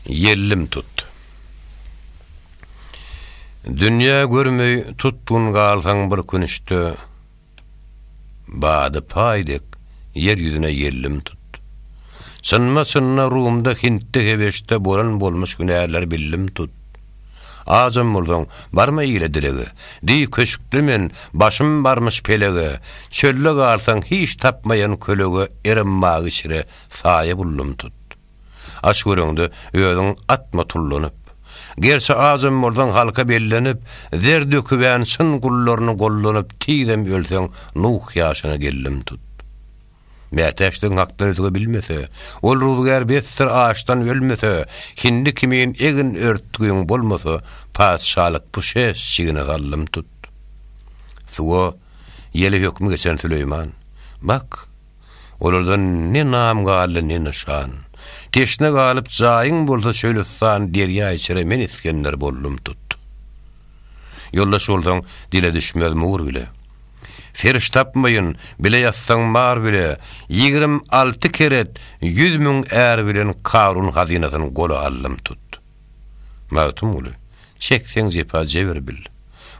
Yellim tut. Dünya görmey tuttun galsaň bir künüşde. Bady paýdyk yer ýüzüne yellim tut. Sınma ruhumda hintde heveşte bolan bolmuş günäler billim tut. Azam bolsaň barma ýyla dilegi. Di köşükli men başym barmış pelege. Çölle galsaň hiç tapmayan kölege erim bagışyre saýa bullum tut. Aş görüňdi özüň atma tullanyp. Gerçi azam bolsaň halka bellenip, zer dökübän syn gullaryny gollanyp tiýdem ölseň nuh ýaşyna gellim tut. Mätäşdiň hakdyny bilmese, ol ruzgar bettir ağaçdan ölmese, hindi kimin egin örtgüň bolmasa, paşalyk puşe şigine gallym tut. Suwa ýeli hökmü geçen Süleyman. Bak, olardan ne nam galy ne nişan. Teşne galyp jaýyň bolsa şöylesän derýa içere men iskenler bollum tut. Yollaş bolsaň dile düşmez mur bile. Feriş tapmayın bile ýatsaň bar bile 26 keret 100.000 är bilen Karun hazinasyny gola allym tut. Mawtum uly, çekseň jepa jeber bil.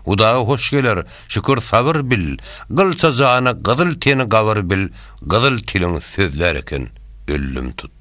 Udağa hoş geler, şükür sabır bil. Gılça jana gyzyl teni gavar bil. Gyzyl tiliň sözler eken öllüm tut.